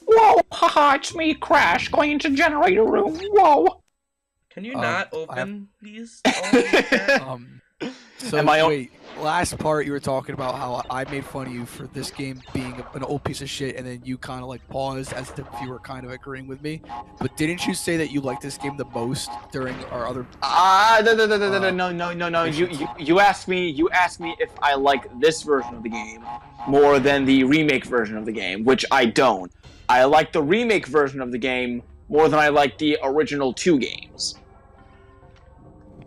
Whoa, haha, it's me, Crash, going into generator room. Whoa. Can you not open these? All these tabs? So Am I wait, last part you were talking about how I made fun of you for this game being an old piece of shit, and then you kind of like paused as if you were kind of agreeing with me. But didn't you say that you liked this game the most during our other? No. You asked me if I like this version of the game more than the remake version of the game, which I don't. I like the remake version of the game more than I like the original 2 games.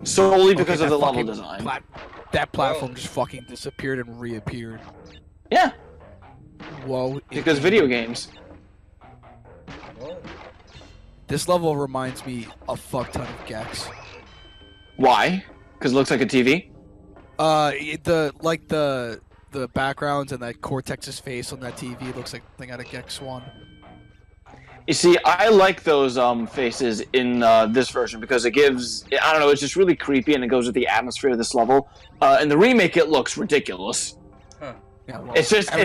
Solely because of the level design. That platform just fucking disappeared and reappeared. Yeah. Whoa. Because video games. Whoa. This level reminds me a fuck ton of Gex. Why? Because it looks like a TV? The backgrounds and that Cortex's face on that TV looks like something out of Gex 1. You see, I like those faces in this version because it gives, I don't know, it's just really creepy and it goes with the atmosphere of this level. In the remake, it looks ridiculous. Huh. Yeah, well, It's just a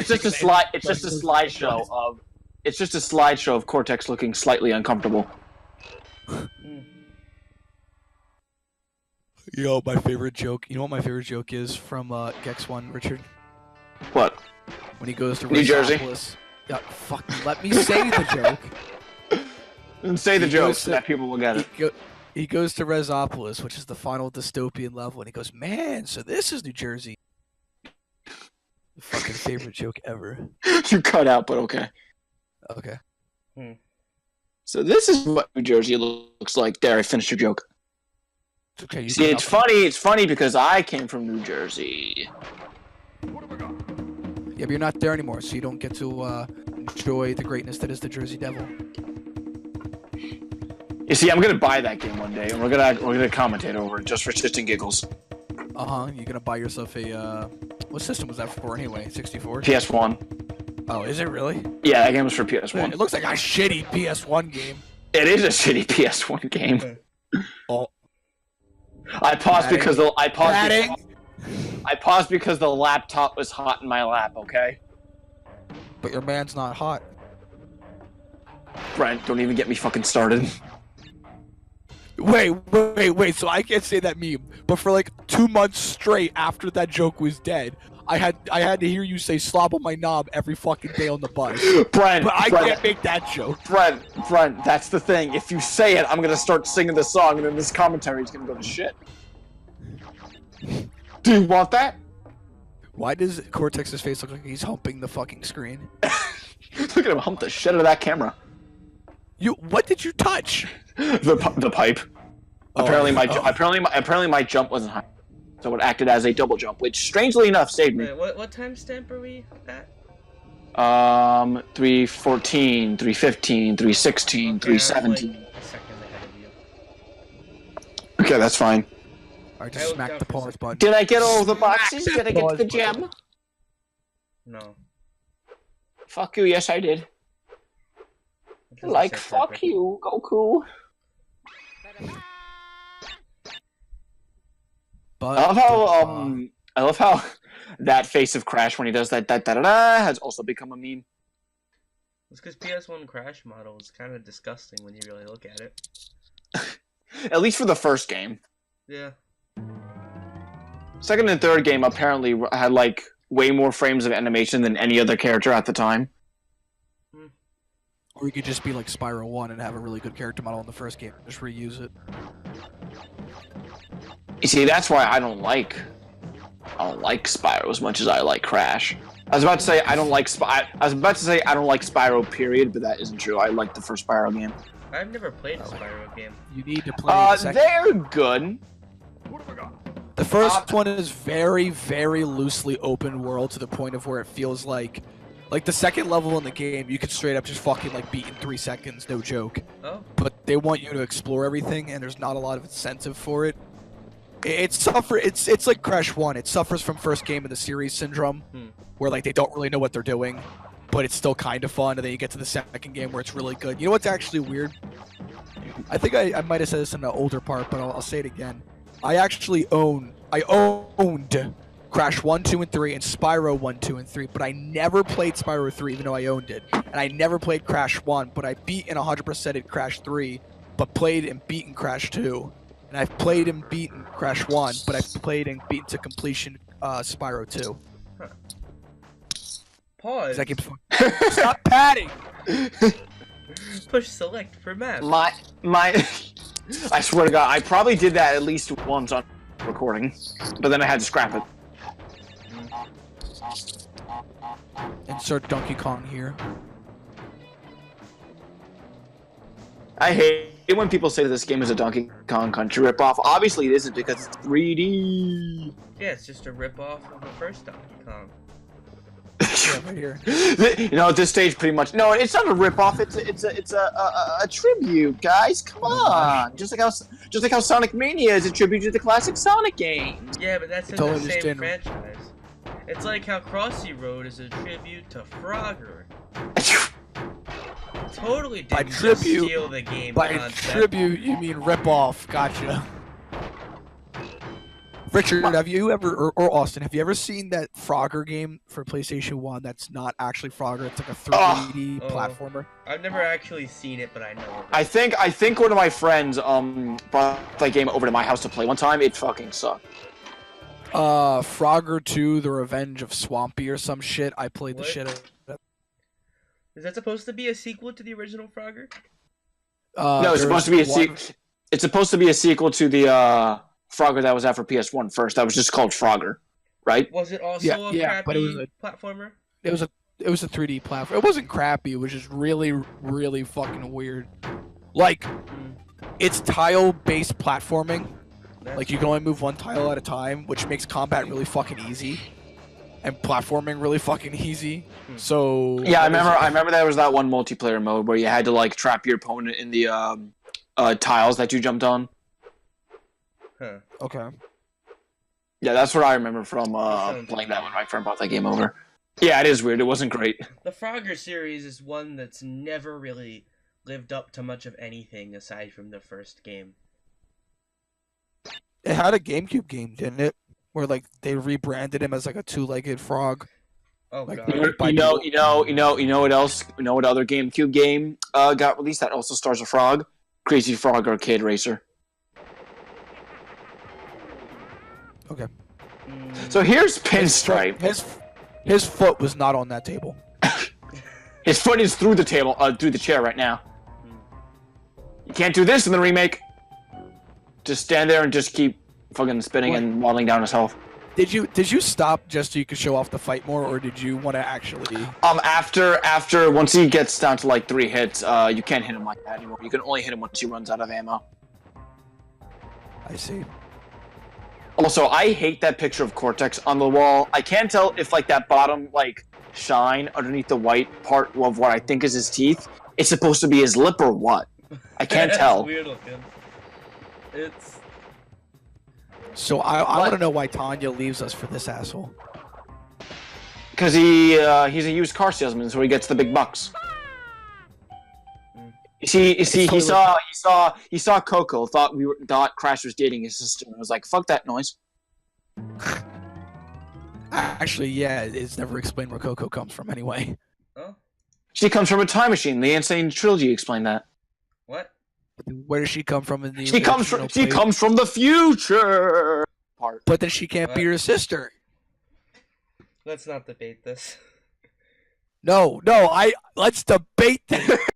slideshow of Cortex looking slightly uncomfortable. You know my favorite joke. You know what my favorite joke is from Gex 1, Richard? What? When he goes to New Jersey? Rossopolis. Yeah, fucking let me say the joke. And say the joke so that people will get it. He goes to Resopolis, which is the final dystopian level, and he goes, "Man, so this is New Jersey." Fucking favorite joke ever. You cut out, but okay. Okay. So this is what New Jersey looks like. There, I finished your joke. Okay, you See, it's funny. It's funny because I came from New Jersey. Yeah, but you're not there anymore, so you don't get to enjoy the greatness that is the Jersey Devil. You see, I'm gonna buy that game one day, and we're gonna commentate over it just for shits and giggles. You're gonna buy yourself a what system was that for anyway? 64? PS1. Oh, is it really? Yeah, that game was for PS1. It looks like a shitty PS1 game. It is a shitty PS1 game. Oh. I paused because the laptop was hot in my lap. Okay. But your man's not hot. Brent, don't even get me fucking started. Wait. So I can't say that meme, but for like 2 months straight after that joke was dead, I had to hear you say "slob on my knob" every fucking day on the bus. Brent, but I can't make that joke. Brent, that's the thing. If you say it, I'm gonna start singing the song, and then this commentary is gonna go to shit. Do you want that? Why does Cortex's face look like he's humping the fucking screen? Look at him hump the shit out of that camera. What did you touch? The pipe. Oh, apparently my jump wasn't high, so it acted as a double jump, which strangely enough saved me. Wait, what timestamp are we at? 3:14, 3:15, 3:16, 3:17. Like a second ahead of you. Okay, that's fine. I just smacked the pause button. Did I get all the boxes? Did I get the gem? No. Fuck you, yes I did. Like, fuck perfect. you, Goku. But, I love how that face of Crash when he does that has also become a meme. It's because PS1 Crash model is kind of disgusting when you really look at it. At least for the first game. Yeah. Second and third game apparently had like way more frames of animation than any other character at the time. Or you could just be like Spyro 1 and have a really good character model in the first game. Just reuse it. You see, that's why I don't like Spyro as much as I like Crash. I was about to say I don't like Spyro, period, but that isn't true. I like the first Spyro game. I've never played a Spyro game. You need to play the second. They're good. The first one is very, very loosely open world to the point of where it feels like the second level in the game, you could straight up just fucking like beat in 3 seconds, no joke. Oh. But they want you to explore everything, and there's not a lot of incentive for it. It's like Crash 1. It suffers from first game in the series syndrome, where like they don't really know what they're doing, but it's still kind of fun, and then you get to the second game where it's really good. You know what's actually weird? I think I might have said this in an older part, but I'll say it again. I owned Crash 1, 2, and 3, and Spyro 1, 2, and 3, but I never played Spyro 3, even though I owned it. And I never played Crash 1, but I beat and 100%ed Crash 3, but played and beaten Crash 2. And I've played and beaten Crash 1, but I've played and beaten to completion Spyro 2. Huh. Pause. I keep... Stop patting! Push select for map. My I swear to God, I probably did that at least once on recording, but then I had to scrap it. Insert Donkey Kong here. I hate it when people say that this game is a Donkey Kong Country ripoff. Obviously it isn't because it's 3D. Yeah, it's just a ripoff of the first Donkey Kong. Yeah, right here. You know, at this stage, pretty much. No, it's not a ripoff. It's a tribute, guys. Come on, just like how Sonic Mania is a tribute to the classic Sonic games. Yeah, but that's in Totally the same understand. franchise. It's like how Crossy Road is a tribute to Frogger. Totally By didn't just tribute- steal the game By concept. tribute, you mean ripoff. Gotcha. Richard, have you ever, or Austin, have you ever seen that Frogger game for PlayStation 1 that's not actually Frogger? It's like a 3D Oh. platformer. I've never actually seen it, but I know it. I think one of my friends brought that game over to my house to play one time. It fucking sucked. Frogger 2, The Revenge of Swampy or some shit. I played the What? shit out of that. Is that supposed to be a sequel to the original Frogger? No, it's supposed to be a sequel. It's supposed to be a sequel to the Frogger that was out for PS1 first. That was just called Frogger, right? Was it also Yeah, a yeah, crappy but it was a- platformer? It was a 3D platform. It wasn't crappy. It was just really, really fucking weird. Like, it's tile-based platforming. Like, you can only move one tile at a time, which makes combat really fucking easy, and platforming really fucking easy. So Yeah, I remember there was that one multiplayer mode where you had to like trap your opponent in the tiles that you jumped on. Huh. Okay. Yeah, that's what I remember from sounds playing that when my friend brought that game over. Yeah, it is weird. It wasn't great. The Frogger series is one that's never really lived up to much of anything aside from the first game. It had a GameCube game, didn't it? Where like they rebranded him as like a two-legged frog. Oh Like, god. You know what else? You know what other GameCube game got released that also stars a frog? Crazy Frog Arcade Racer. Okay. So here's Pinstripe. His foot was not on that table. His foot is through the table, through the chair right now. You can't do this in the remake. Just stand there and just keep fucking spinning and waddling down his health. Did you stop just so you could show off the fight more, or did you want to actually? After once he gets down to like 3 hits, you can't hit him like that anymore. You can only hit him once he runs out of ammo. I see. Also, I hate that picture of Cortex on the wall. I can't tell if like that bottom like shine underneath the white part of what I think is his teeth. It's supposed to be his lip or what? I can't tell. It's weird looking. It's So I want to know why Tanya leaves us for this asshole. Because he's a used car salesman, so he gets the big bucks. You see, he saw Coco, thought Crash was dating his sister, and was like, "Fuck that noise." Actually, yeah, it's never explained where Coco comes from anyway. oh She comes from a time machine. The Insane Trilogy explained that. what? Where does she come from in the She comes original from the future. Part. But then she can't be What? her sister. Let's not debate this. No, let's debate this.